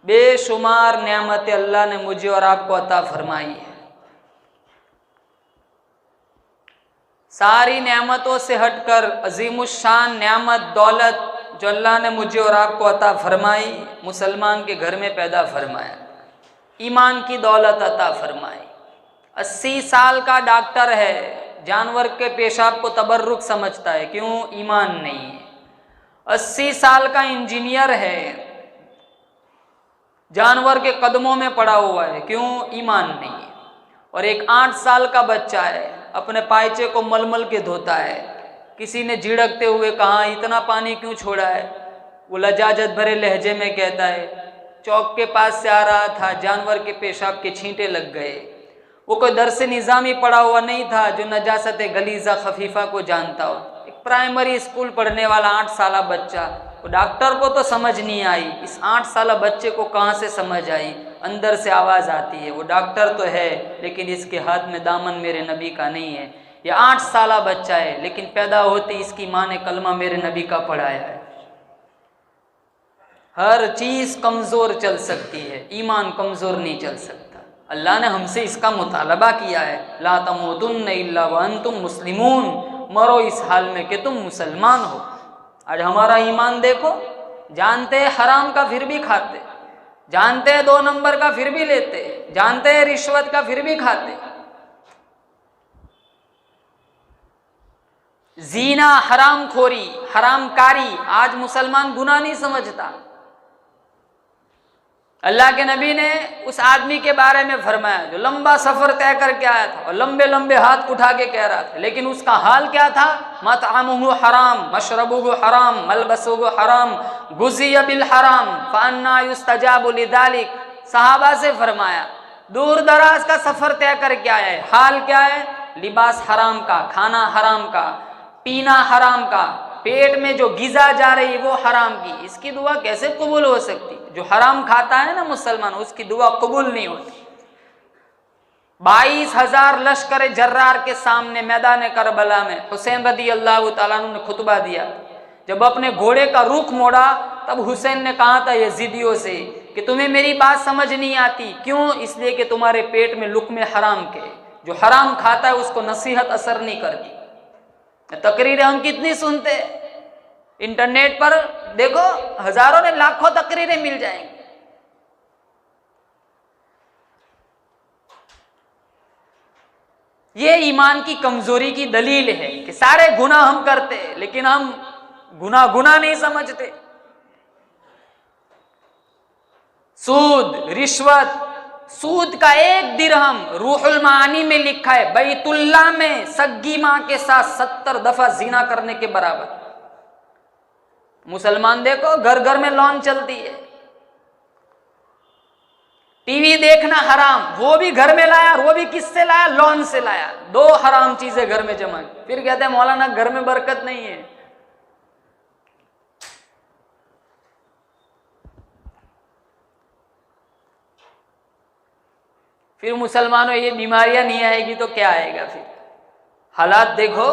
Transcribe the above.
بے شمار نعمتیں اللہ نے مجھے اور آپ کو عطا فرمائی ہے. ساری نعمتوں سے ہٹ کر عظیم الشان نعمت دولت جو اللہ نے مجھے اور آپ کو عطا فرمائی، مسلمان کے گھر میں پیدا فرمایا، ایمان کی دولت عطا فرمائی. 80 سال کا ڈاکٹر ہے، جانور کے پیشاب کو تبرک سمجھتا ہے، کیوں؟ ایمان نہیں ہے. 80 سال کا انجینئر ہے، جانور کے قدموں میں پڑا ہوا ہے، کیوں؟ ایمان نہیں ہے. اور ایک 8 سال کا بچہ ہے، اپنے پائچے کو مل مل کے دھوتا ہے. کسی نے جھڑکتے ہوئے کہا اتنا پانی کیوں چھوڑا ہے؟ وہ لجاجت بھرے لہجے میں کہتا ہے چوک کے پاس سے آ رہا تھا، جانور کے پیشاب کے چھینٹے لگ گئے. وہ کوئی درس نظامی پڑھا ہوا نہیں تھا جو نجاست غلیظہ خفیفہ کو جانتا ہو. ایک پرائمری اسکول پڑھنے والا 8 سالہ بچہ، وہ ڈاکٹر کو تو سمجھ نہیں آئی، اس 8 سالہ بچے کو کہاں سے سمجھ آئی؟ اندر سے آواز آتی ہے وہ ڈاکٹر تو ہے لیکن اس کے ہاتھ میں دامن میرے نبی کا نہیں ہے. یہ 8 سالہ بچہ ہے لیکن پیدا ہوتے اس کی ماں نے کلمہ میرے نبی کا پڑھایا ہے. ہر چیز کمزور چل سکتی ہے، ایمان کمزور نہیں چل سکتا. اللہ نے ہم سے اس کا مطالبہ کیا ہے، لا تموتن الا وانتم مسلمون، مرو اس حال میں کہ تم مسلمان ہو. آج ہمارا ایمان دیکھو، جانتے ہیں حرام کا پھر بھی کھاتے، جانتے ہیں 2 نمبر کا پھر بھی لیتے، جانتے ہیں رشوت کا پھر بھی کھاتے. زینا، حرام خوری، حرام کاری آج مسلمان گناہ نہیں سمجھتا. اللہ کے نبی نے اس آدمی کے بارے میں فرمایا جو لمبا سفر طے کر کے آیا تھا اور لمبے لمبے ہاتھ اٹھا کے کہہ رہا تھا، لیکن اس کا حال کیا تھا؟ مطعمہ حرام، مشربہ حرام، ملبسہ حرام، غذی بالحرام فانا یستجاب لذلک. صحابہ سے فرمایا دور دراز کا سفر طے کر کے آیا ہے، حال کیا ہے؟ لباس حرام کا، کھانا حرام کا، پینا حرام کا، پیٹ میں جو غذا جا رہی وہ حرام کی، اس کی دعا کیسے قبول ہو سکتی؟ جو حرام کھاتا ہے نا مسلمان، اس کی دعا قبول نہیں ہوتی. 22,000 لشکر جرار کے سامنے میدان کربلا میں حسین رضی اللہ تعالیٰ عنہ نے خطبہ دیا. جب اپنے گھوڑے کا رخ موڑا تب حسین نے کہا تھا یزیدیوں سے کہ تمہیں میری بات سمجھ نہیں آتی، کیوں؟ اس لیے کہ تمہارے پیٹ میں لقمے حرام کے، جو حرام کھاتا ہے اس کو نصیحت اثر نہیں کرتی. تقریریں ہم کتنی سنتے، انٹرنیٹ پر دیکھو ہزاروں نے لاکھوں تقریریں مل جائیں گی. یہ ایمان کی کمزوری کی دلیل ہے کہ سارے گناہ ہم کرتے لیکن ہم گناہ نہیں سمجھتے. سود، رشوت، سود کا 1 درہم روح المعانی میں لکھا ہے بیت اللہ میں سگی ماں کے ساتھ 70 دفعہ زنا کرنے کے برابر. مسلمان دیکھو گھر گھر میں لون چلتی ہے. ٹی وی دیکھنا حرام، وہ بھی گھر میں لایا، اور وہ بھی کس سے لایا؟ لون سے لایا. 2 حرام چیزیں گھر میں جمع. پھر کہتے ہیں مولانا گھر میں برکت نہیں ہے. پھر مسلمانوں یہ بیماریاں نہیں آئے گی تو کیا آئے گا؟ پھر حالات دیکھو